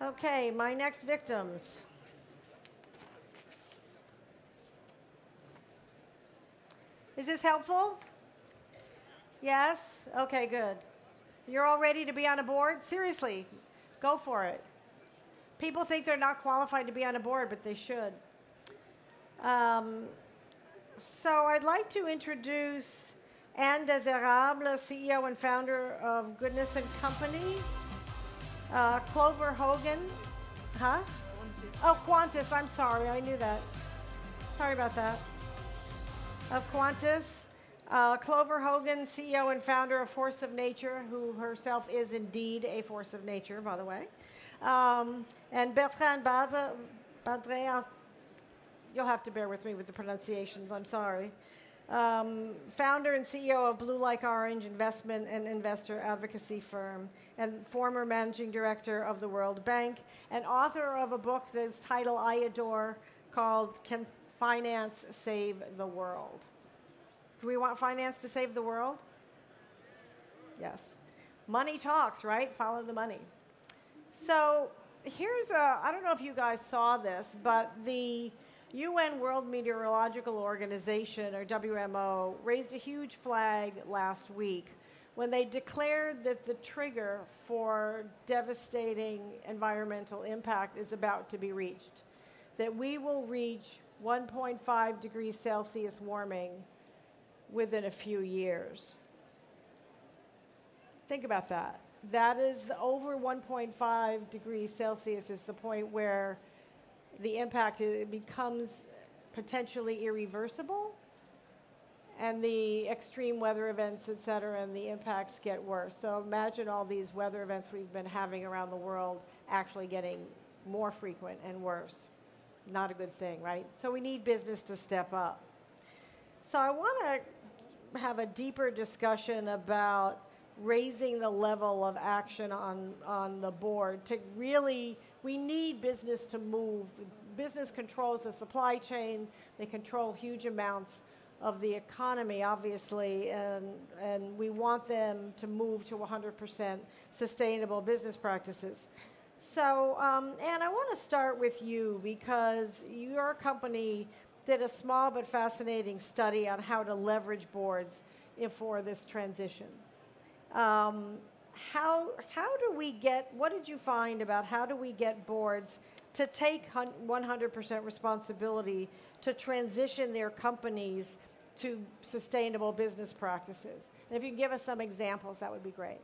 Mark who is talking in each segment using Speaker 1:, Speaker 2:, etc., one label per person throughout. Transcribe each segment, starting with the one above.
Speaker 1: Okay, my next victims. Is this helpful? Yes? Okay, good. You're all ready to be on a board? Seriously, go for it. People think they're not qualified to be on a board, but they should. So I'd like to introduce Désérable, CEO and founder of Goodness & Company. Clover Hogan. Huh? Oh, Quantis. I'm sorry. I knew that. Sorry about that. Of Quantis. Clover Hogan, CEO and founder of Force of Nature, who herself is indeed a force of nature, by the way. And Bertrand Badré, you'll have to bear with me with the pronunciations, I'm sorry. Founder and CEO of Blue Like Orange investment and investor advocacy firm, and former managing director of the World Bank, and author of a book that's title I adore called Can Finance Save the World? Do we want finance to save the world? Yes. Money talks, right? Follow the money. So here's I don't know if you guys saw this, but the UN World Meteorological Organization, or WMO, raised a huge flag last week when they declared that the trigger for devastating environmental impact is about to be reached, that we will reach 1.5 degrees Celsius warming within a few years. Think about that. That is over 1.5 degrees Celsius is the point where the impact becomes potentially irreversible, and the extreme weather events, et cetera, and the impacts get worse. So imagine all these weather events we've been having around the world actually getting more frequent and worse. Not a good thing, right? So we need business to step up. So I want to have a deeper discussion about raising the level of action on the board to really, we need business to move. Business controls the supply chain. They control huge amounts of the economy, obviously, and we want them to move to 100% sustainable business practices. So, Anne, I want to start with you because your company did a small but fascinating study on how to leverage boards for this transition. How do we get, what did you find about how do we get boards to take 100% responsibility to transition their companies to sustainable business practices? And if you can give us some examples, that would be great.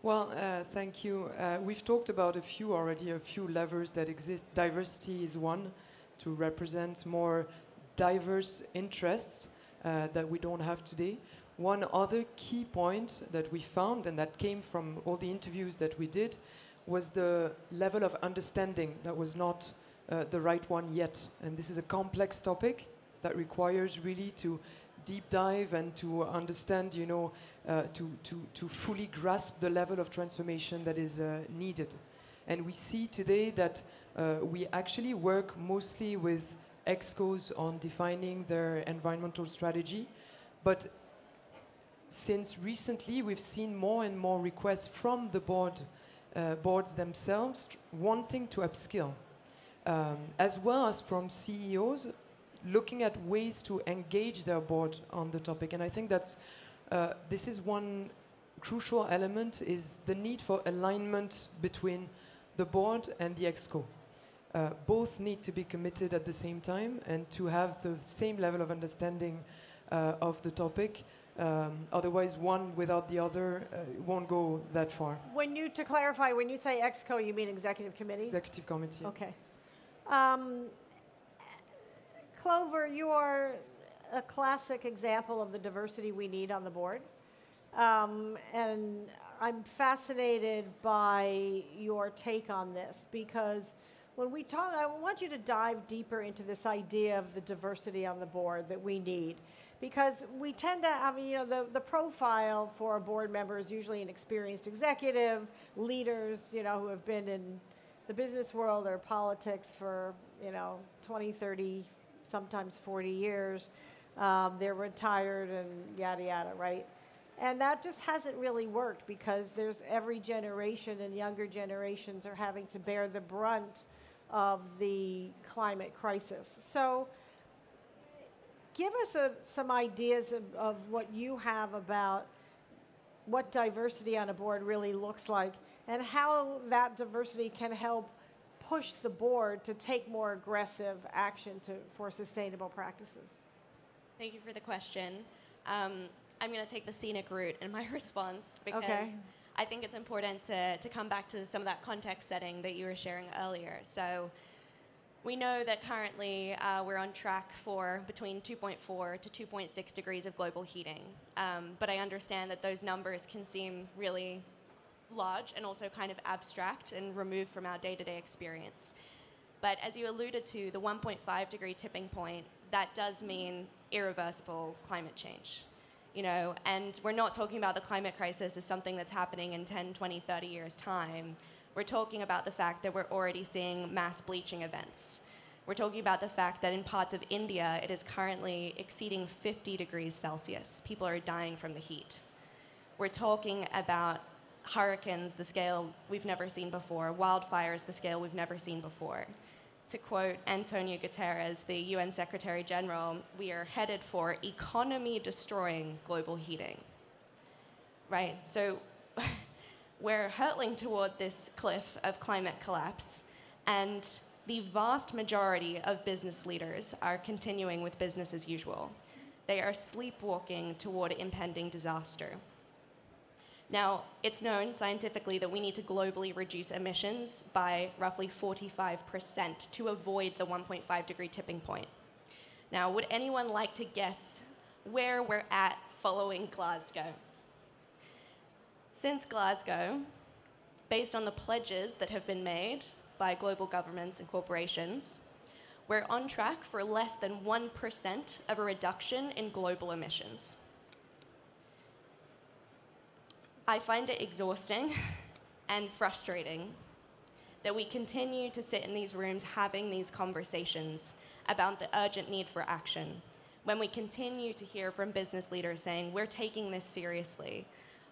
Speaker 2: Well, thank you. We've talked about a few levers that exist. Diversity is one, to represent more diverse interests that we don't have today. One other key point that we found, and that came from all the interviews that we did, was the level of understanding that was not the right one yet. And this is a complex topic that requires really to deep dive and to understand, you know, to fully grasp the level of transformation that is needed. And we see today that we actually work mostly with ExCos on defining their environmental strategy, but since recently, we've seen more and more requests from the boards themselves wanting to upskill, as well as from CEOs looking at ways to engage their board on the topic. And I think that's this is one crucial element, is the need for alignment between the board and the ExCo. Both need to be committed at the same time and to have the same level of understanding of the topic. Otherwise, one without the other won't go that far.
Speaker 1: To clarify, when you say ExCo, you mean Executive Committee?
Speaker 2: Executive Committee.
Speaker 1: Okay. Clover, you are a classic example of the diversity we need on the board. And I'm fascinated by your take on this, because when we talk, I want you to dive deeper into this idea of the diversity on the board that we need. Because we tend to have, you know, the profile for a board member is usually an experienced executive, leaders, you know, who have been in the business world or politics for, you know, 20, 30, sometimes 40 years. They're retired and yada, yada, right? And that just hasn't really worked because there's every generation and younger generations are having to bear the brunt of the climate crisis. So give us some ideas of what you have about what diversity on a board really looks like and how that diversity can help push the board to take more aggressive action for sustainable practices.
Speaker 3: Thank you for the question. I'm going to take the scenic route in my response because I think it's important to come back to some of that context setting that you were sharing earlier. So we know that currently we're on track for between 2.4 to 2.6 degrees of global heating. But I understand that those numbers can seem really large and also kind of abstract and removed from our day-to-day experience. But as you alluded to, the 1.5 degree tipping point, that does mean irreversible climate change. You know, and we're not talking about the climate crisis as something that's happening in 10, 20, 30 years' time. We're talking about the fact that we're already seeing mass bleaching events. We're talking about the fact that in parts of India, it is currently exceeding 50 degrees Celsius. People are dying from the heat. We're talking about hurricanes, the scale we've never seen before, wildfires, the scale we've never seen before. To quote Antonio Guterres, the UN Secretary General, we are headed for economy-destroying global heating. Right? So we're hurtling toward this cliff of climate collapse, and the vast majority of business leaders are continuing with business as usual. They are sleepwalking toward impending disaster. Now, it's known scientifically that we need to globally reduce emissions by roughly 45% to avoid the 1.5 degree tipping point. Now, would anyone like to guess where we're at following Glasgow? Since Glasgow, based on the pledges that have been made by global governments and corporations, we're on track for less than 1% of a reduction in global emissions. I find it exhausting and frustrating that we continue to sit in these rooms having these conversations about the urgent need for action when we continue to hear from business leaders saying we're taking this seriously,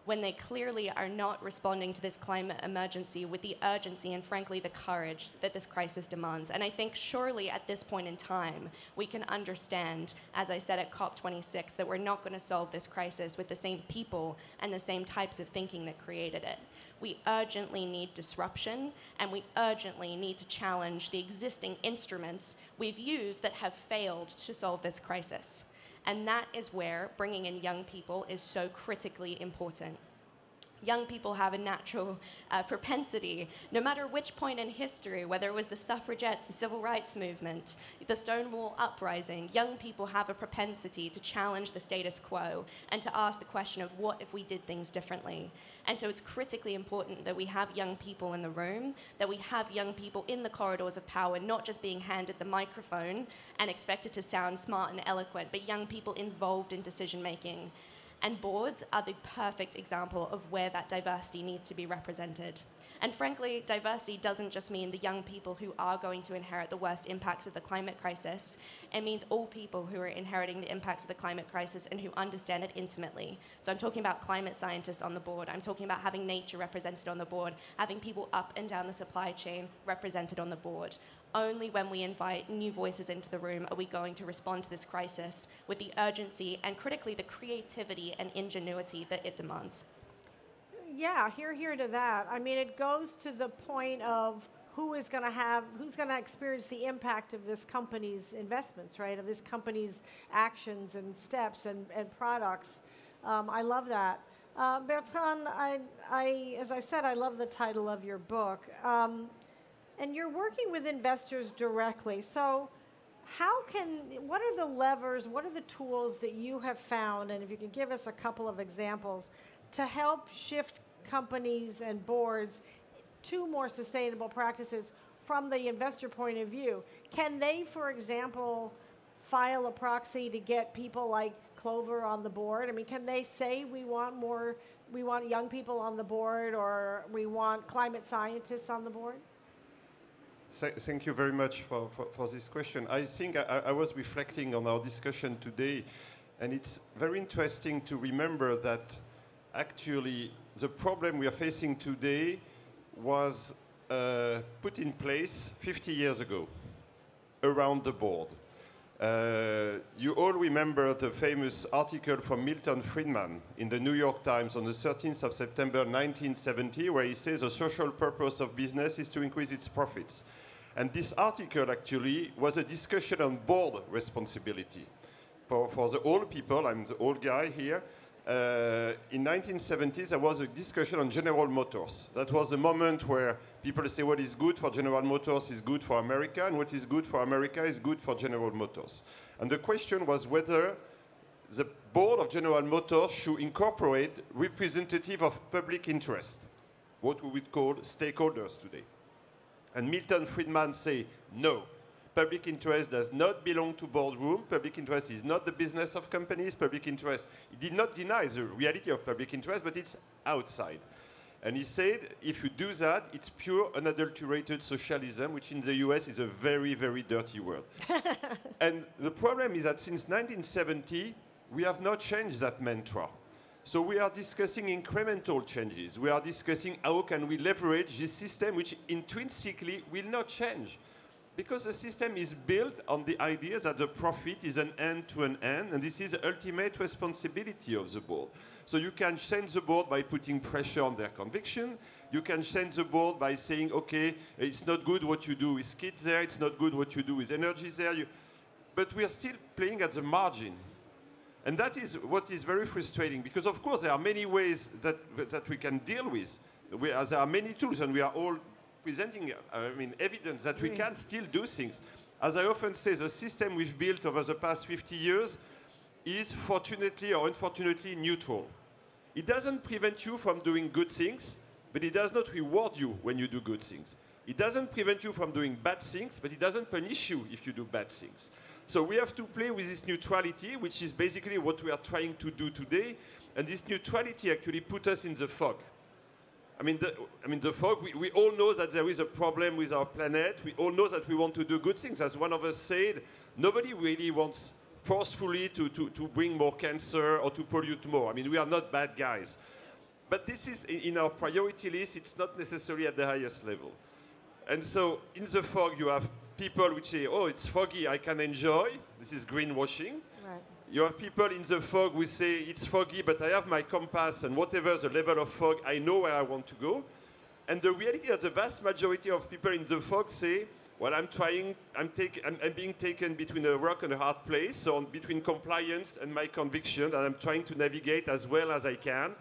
Speaker 3: when they clearly are not responding to this climate emergency with the urgency and, frankly, the courage that this crisis demands. And I think surely at this point in time, we can understand, as I said at COP26, that we're not going to solve this crisis with the same people and the same types of thinking that created it. We urgently need disruption, and we urgently need to challenge the existing instruments we've used that have failed to solve this crisis. And that is where bringing in young people is so critically important. Young people have a natural propensity, no matter which point in history, whether it was the suffragettes, the civil rights movement, the Stonewall Uprising, young people have a propensity to challenge the status quo and to ask the question of what if we did things differently. And so it's critically important that we have young people in the room, that we have young people in the corridors of power, not just being handed the microphone and expected to sound smart and eloquent, but young people involved in decision making. And boards are the perfect example of where that diversity needs to be represented. And frankly, diversity doesn't just mean the young people who are going to inherit the worst impacts of the climate crisis. It means all people who are inheriting the impacts of the climate crisis and who understand it intimately. So I'm talking about climate scientists on the board. I'm talking about having nature represented on the board, having people up and down the supply chain represented on the board. Only when we invite new voices into the room are we going to respond to this crisis with the urgency and, critically, the creativity and ingenuity that it demands.
Speaker 1: Yeah, hear to that. I mean, it goes to the point of who's going to experience the impact of this company's investments, right? Of this company's actions and steps and products. I love that. Bertrand, as I said, I love the title of your book. And you're working with investors directly. So what are the levers, what are the tools that you have found, and if you can give us a couple of examples, to help shift companies and boards to more sustainable practices from the investor point of view? Can they, for example, file a proxy to get people like Clover on the board? I mean, can they say we want young people on the board, or we want climate scientists on the board?
Speaker 4: Thank you very much for this question. I think I was reflecting on our discussion today, and it's very interesting to remember that actually the problem we are facing today was put in place 50 years ago around the board. You all remember the famous article from Milton Friedman in the New York Times on the 13th of September 1970, where he says the social purpose of business is to increase its profits. And this article actually was a discussion on board responsibility. For the old people, I'm the old guy here, in 1970s there was a discussion on General Motors. That was the moment where people say what is good for General Motors is good for America, and what is good for America is good for General Motors. And the question was whether the board of General Motors should incorporate representative of public interest, what we would call stakeholders today. And Milton Friedman say, no, public interest does not belong to boardroom. Public interest is not the business of companies. Public interest, he did not deny the reality of public interest, but it's outside. And he said, if you do that, it's pure unadulterated socialism, which in the US is a very, very dirty word. And the problem is that since 1970, we have not changed that mantra. So we are discussing incremental changes. We are discussing how can we leverage this system, which intrinsically will not change. Because the system is built on the idea that the profit is an end to an end, and this is the ultimate responsibility of the board. So you can change the board by putting pressure on their conviction. You can change the board by saying, okay, it's not good what you do with kids there, it's not good what you do with energy there. But we are still playing at the margin. And that is what is very frustrating, because of course there are many ways that we can deal with. There are many tools, and we are all presenting evidence that we can still do things. As I often say, the system we've built over the past 50 years is fortunately or unfortunately neutral. It doesn't prevent you from doing good things, but it does not reward you when you do good things. It doesn't prevent you from doing bad things, but it doesn't punish you if you do bad things. So we have to play with this neutrality, which is basically what we are trying to do today. And this neutrality actually put us in the fog. The fog, we all know that there is a problem with our planet. We all know that we want to do good things. As one of us said, nobody really wants forcefully to bring more cancer or to pollute more. We are not bad guys. But this is, in our priority list, it's not necessarily at the highest level. And so in the fog, you have people which say, oh, it's foggy, I can enjoy. This is greenwashing. Right. You have people in the fog who say, it's foggy, but I have my compass, and whatever the level of fog, I know where I want to go. And the reality is the vast majority of people in the fog say, well, I'm being taken between a rock and a hard place, so between compliance and my conviction, and I'm trying to navigate as well as I can,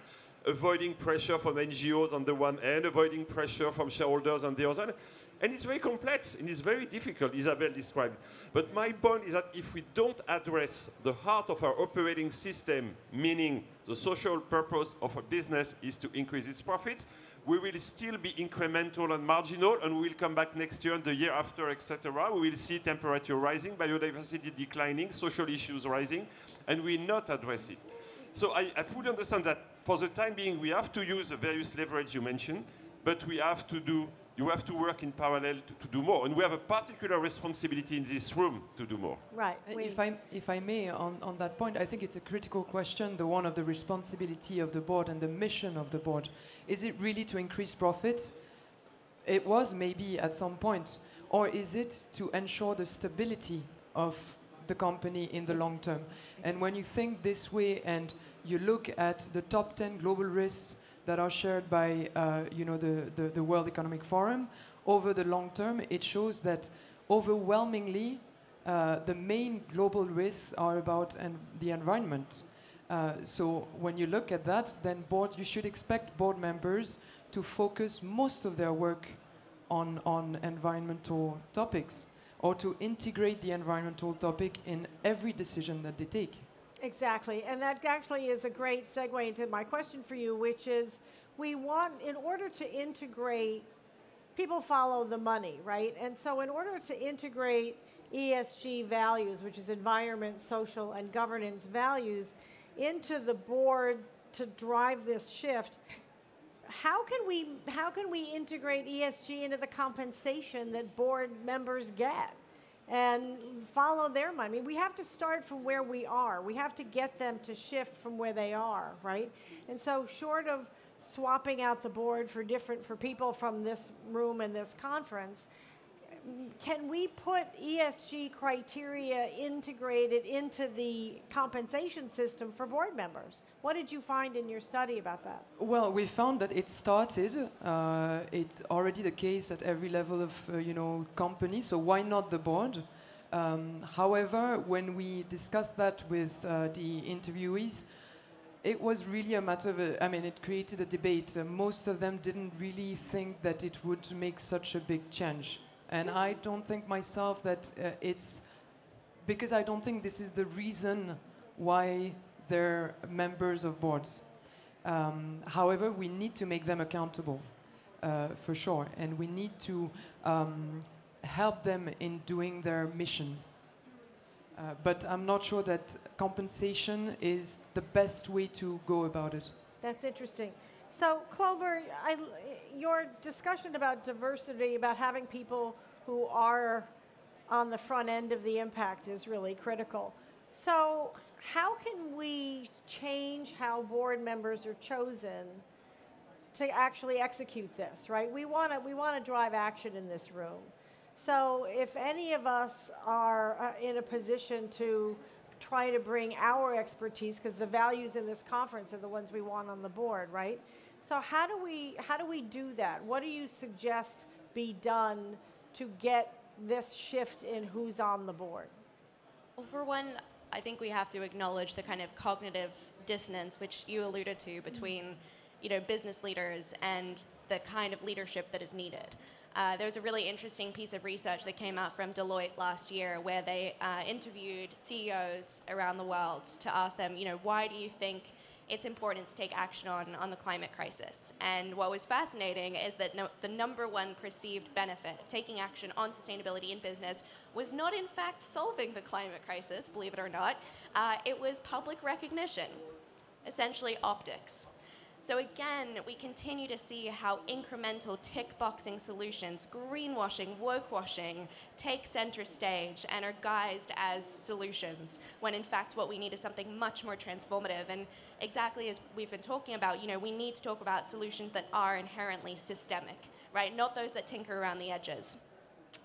Speaker 4: avoiding pressure from NGOs on the one end, avoiding pressure from shareholders on the other. And it's very complex, and it's very difficult, Isabelle described it. But my point is that if we don't address the heart of our operating system, meaning the social purpose of a business is to increase its profits, we will still be incremental and marginal, and we will come back next year and the year after, etc. We will see temperature rising, biodiversity declining, social issues rising, and we will not address it. So I fully understand that for the time being, we have to use the various leverage you mentioned, but we have to you have to work in parallel to do more. And we have a particular responsibility in this room to do more.
Speaker 1: Right.
Speaker 2: If I may, on that point, I think it's a critical question, the one of the responsibility of the board and the mission of the board. Is it really to increase profit? It was maybe at some point. Or is it to ensure the stability of the company in the long term? And when you think this way and you look at the top 10 global risks that are shared by the World Economic Forum, over the long term, it shows that overwhelmingly the main global risks are about the environment. So when you look at that, then you should expect board members to focus most of their work on environmental topics, or to integrate the environmental topic in every decision that they take.
Speaker 1: Exactly, and that actually is a great segue into my question for you, which is we want, in order to integrate, people follow the money, right? And so in order to integrate ESG values, which is environment, social, and governance values, into the board to drive this shift, how can we integrate ESG into the compensation that board members get? and follow their money. I mean, we have to start from where we are. We have to get them to shift from where they are, right? And so short of swapping out the board for people from this room and this conference, can we put ESG criteria integrated into the compensation system for board members? What did you find in your study about that?
Speaker 2: Well, we found that it started. It's already the case at every level of company. So why not the board? However, when we discussed that with the interviewees, it was really a matter of, it created a debate. Most of them didn't really think that it would make such a big change. And I don't think myself that it's, because I don't think this is the reason why they're members of boards. However, we need to make them accountable, for sure. And we need to help them in doing their mission. But I'm not sure that compensation is the best way to go about it.
Speaker 1: That's interesting. So, Clover, your discussion about diversity, about having people who are on the front end of the impact is really critical. So, how can we change how board members are chosen to actually execute this, right? We want to drive action in this room. So, if any of us are in a position to try to bring our expertise, because the values in this conference are the ones we want on the board, right? So how do we do that? What do you suggest be done to get this shift in who's on the board?
Speaker 3: Well, for one, I think we have to acknowledge the kind of cognitive dissonance which you alluded to between, business leaders and the kind of leadership that is needed. There was a really interesting piece of research that came out from Deloitte last year where they interviewed CEOs around the world to ask them, why do you think it's important to take action on the climate crisis? And what was fascinating is that the number one perceived benefit of taking action on sustainability in business was not in fact solving the climate crisis, believe it or not. It was public recognition, essentially optics. So again, we continue to see how incremental tick-boxing solutions, greenwashing, woke-washing, take center stage and are guised as solutions, when in fact what we need is something much more transformative. And exactly as we've been talking about, we need to talk about solutions that are inherently systemic, right? Not those that tinker around the edges.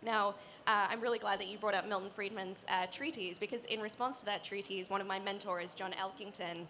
Speaker 3: Now, I'm really glad that you brought up Milton Friedman's treatise, because in response to that treatise, one of my mentors, John Elkington,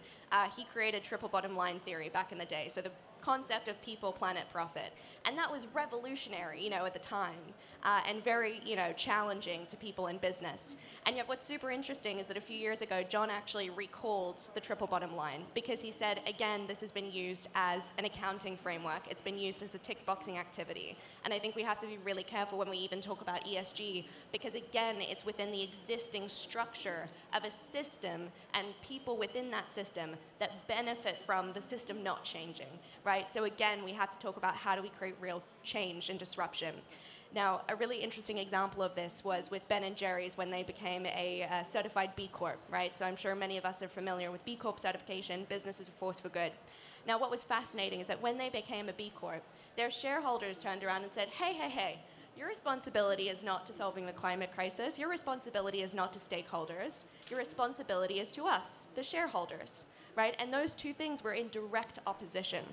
Speaker 3: he created triple bottom line theory back in the day. So the concept of people, planet, profit. And that was revolutionary, at the time, and very, challenging to people in business. And yet what's super interesting is that a few years ago, John actually recalled the triple bottom line, because he said, again, this has been used as an accounting framework. It's been used as a tick-boxing activity. And I think we have to be really careful when we even talk about ESG, because again, it's within the existing structure of a system and people within that system that benefit from the system not changing, right? So again, we have to talk about how do we create real change and disruption. Now, a really interesting example of this was with Ben & Jerry's when they became a certified B Corp, right? So I'm sure many of us are familiar with B Corp certification, business is a force for good. Now, what was fascinating is that when they became a B Corp, their shareholders turned around and said, hey, your responsibility is not to solving the climate crisis. Your responsibility is not to stakeholders. Your responsibility is to us, the shareholders, right? And those two things were in direct opposition.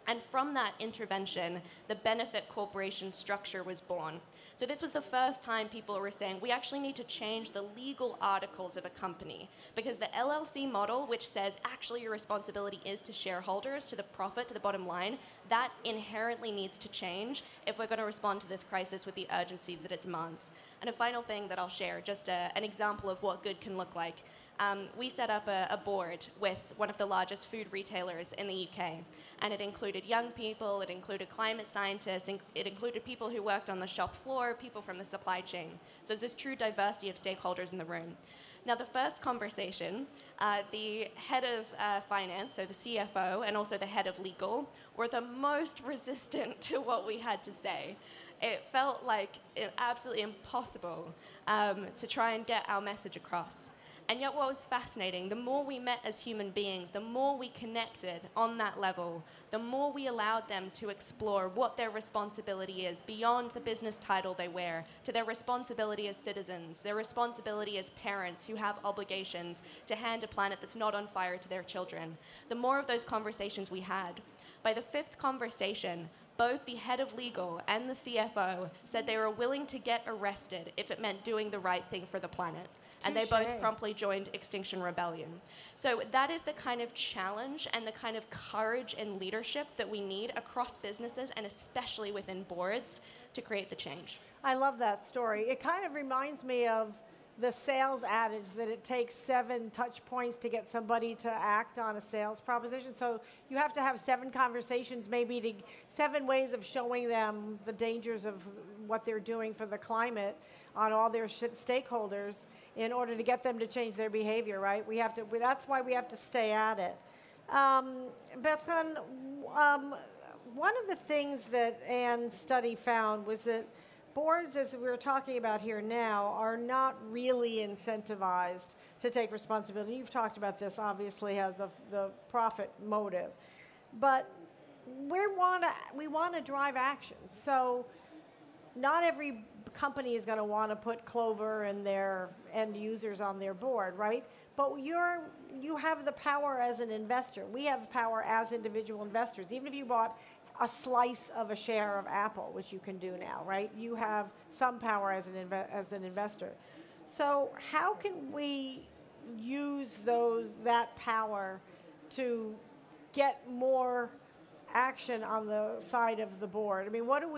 Speaker 3: And from that intervention, the benefit corporation structure was born. So this was the first time people were saying, we actually need to change the legal articles of a company, because the LLC model, which says actually your responsibility is to shareholders, to the profit, to the bottom line, that inherently needs to change if we're going to respond to this crisis with the urgency that it demands. And a final thing that I'll share, just an example of what good can look like. We set up a board with one of the largest food retailers in the UK, and it included young people, it included climate scientists, it included people who worked on the shop floor, people from the supply chain. So there's this true diversity of stakeholders in the room. Now, the first conversation, the head of finance, so the CFO, and also the head of legal, were the most resistant to what we had to say. It felt like absolutely impossible to try and get our message across. And yet what was fascinating, the more we met as human beings, the more we connected on that level, the more we allowed them to explore what their responsibility is beyond the business title they wear, to their responsibility as citizens, their responsibility as parents who have obligations to hand a planet that's not on fire to their children. The more of those conversations we had. By the fifth conversation, both the head of legal and the CFO said they were willing to get arrested if it meant doing the right thing for the planet. And they both promptly joined Extinction Rebellion. So that is the kind of challenge and the kind of courage and leadership that we need across businesses and especially within boards to create the change.
Speaker 1: I love that story. It kind of reminds me of the sales adage that it takes 7 touch points to get somebody to act on a sales proposition. So you have to have 7 conversations, maybe 7 ways of showing them the dangers of what they're doing for the climate on all their stakeholders in order to get them to change their behavior, right? That's why we have to stay at it. Bertrand, one of the things that Anne's study found was that boards, as we're talking about here now, are not really incentivized to take responsibility. You've talked about this, obviously, has the profit motive. But we want to drive action. So not every company is going to want to put Clover and their end users on their board, right? But you have the power as an investor. We have power as individual investors. Even if you bought a slice of a share of Apple, which you can do now, right? You have some power as an investor. So how can we use that power to get more action on the side of the board? I mean, what do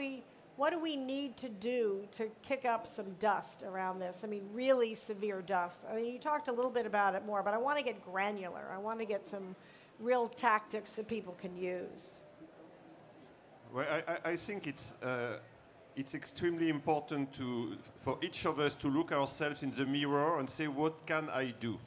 Speaker 1: we need to do to kick up some dust around this? I mean, really severe dust. I mean, you talked a little bit about it more, but I want to get granular. I want to get some real tactics that people can use.
Speaker 4: Well, I think it's extremely important for each of us to look ourselves in the mirror and say, what can I do?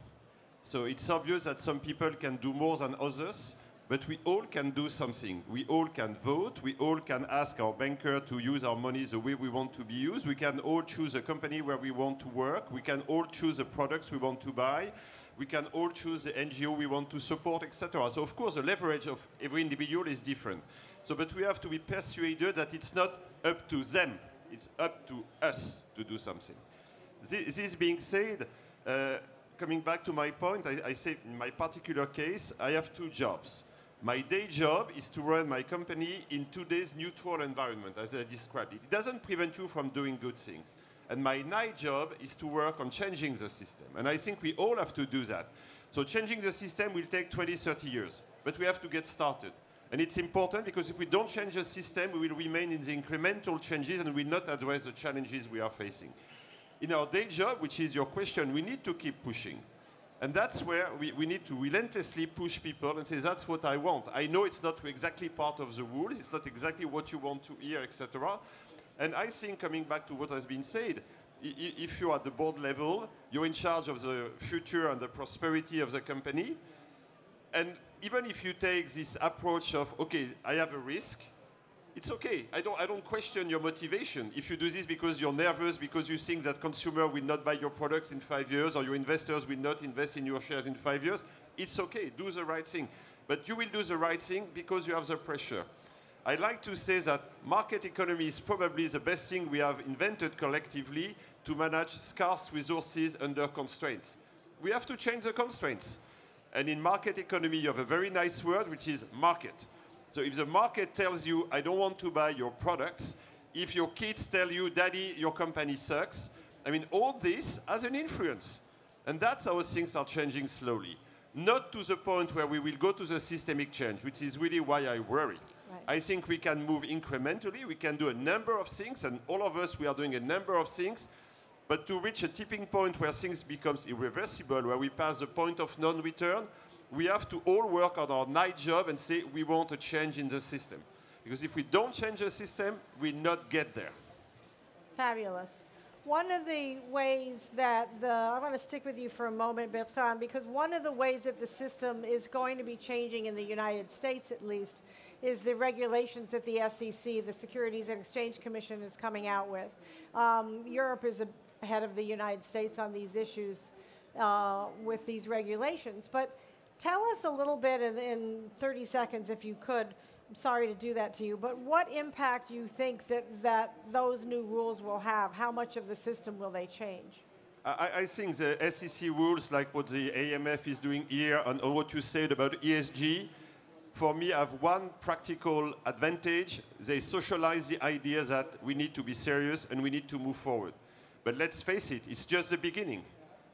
Speaker 4: So it's obvious that some people can do more than others, but we all can do something. We all can vote. We all can ask our banker to use our money the way we want to be used. We can all choose a company where we want to work. We can all choose the products we want to buy. We can all choose the NGO we want to support, etc. So, of course, the leverage of every individual is different. So, but we have to be persuaded that it's not up to them. It's up to us to do something. This being said, coming back to my point, I say in my particular case, I have 2 jobs. My day job is to run my company in today's neutral environment, as I described it. It doesn't prevent you from doing good things. And my night job is to work on changing the system. And I think we all have to do that. So changing the system will take 20, 30 years. But we have to get started. And it's important because if we don't change the system, we will remain in the incremental changes and will not address the challenges we are facing. In our day job, which is your question, we need to keep pushing. And that's where we need to relentlessly push people and say, that's what I want. I know it's not exactly part of the rules. It's not exactly what you want to hear, etc. And I think, coming back to what has been said, if you're at the board level, you're in charge of the future and the prosperity of the company. And even if you take this approach of, okay, I have a risk, it's okay. I don't question your motivation. If you do this because you're nervous, because you think that consumer will not buy your products in 5 years, or your investors will not invest in your shares in 5 years, it's okay. Do the right thing. But you will do the right thing because you have the pressure. I like to say that market economy is probably the best thing we have invented collectively to manage scarce resources under constraints. We have to change the constraints. And in market economy, you have a very nice word, which is market. So if the market tells you, I don't want to buy your products, if your kids tell you, Daddy, your company sucks, I mean, all this has an influence. And that's how things are changing slowly. Not to the point where we will go to the systemic change, which is really why I worry. Right. I think we can move incrementally. We can do a number of things, and all of us, we are doing a number of things. But to reach a tipping point where things becomes irreversible, where we pass the point of non-return, we have to all work on our night job and say we want a change in the system. Because if we don't change the system, we'll not get there.
Speaker 1: Fabulous. One of the ways that I want to stick with you for a moment, Bertrand, because one of the ways that the system is going to be changing in the United States, at least, is the regulations that the SEC, the Securities and Exchange Commission, is coming out with. Europe is ahead of the United States on these issues. with these regulations. But tell us a little bit in 30 seconds, if you could. I'm sorry to do that to you, but what impact you think that those new rules will have? How much of the system will they change?
Speaker 4: I think the SEC rules, like what the AMF is doing here and what you said about ESG, for me have one practical advantage. They socialize the idea that we need to be serious and we need to move forward. But let's face it, it's just the beginning.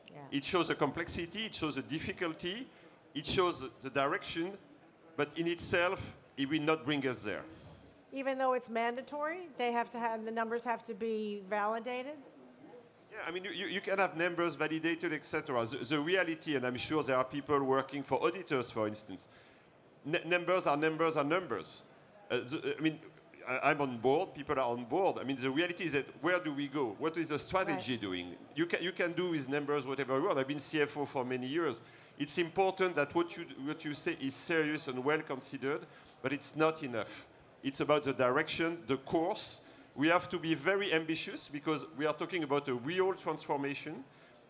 Speaker 4: Yeah. It shows the complexity, it shows the difficulty, it shows the direction, but in itself, it will not bring us there.
Speaker 1: Even though it's mandatory, they have to have, the numbers have to be validated?
Speaker 4: Yeah, I mean, you can have numbers validated, etc. The reality, and I'm sure there are people working for auditors, for instance, numbers are numbers are numbers. I mean, I'm on board, people are on board. I mean, the reality is that where do we go? What is the strategy doing? You can do with numbers whatever you want. I've been CFO for many years. It's important that what you say is serious and well considered, but it's not enough. It's about the direction, the course. We have to be very ambitious because we are talking about a real transformation,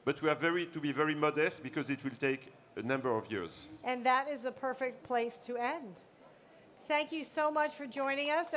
Speaker 4: but we have to be very modest because it will take a number of years.
Speaker 1: And that is the perfect place to end. Thank you so much for joining us.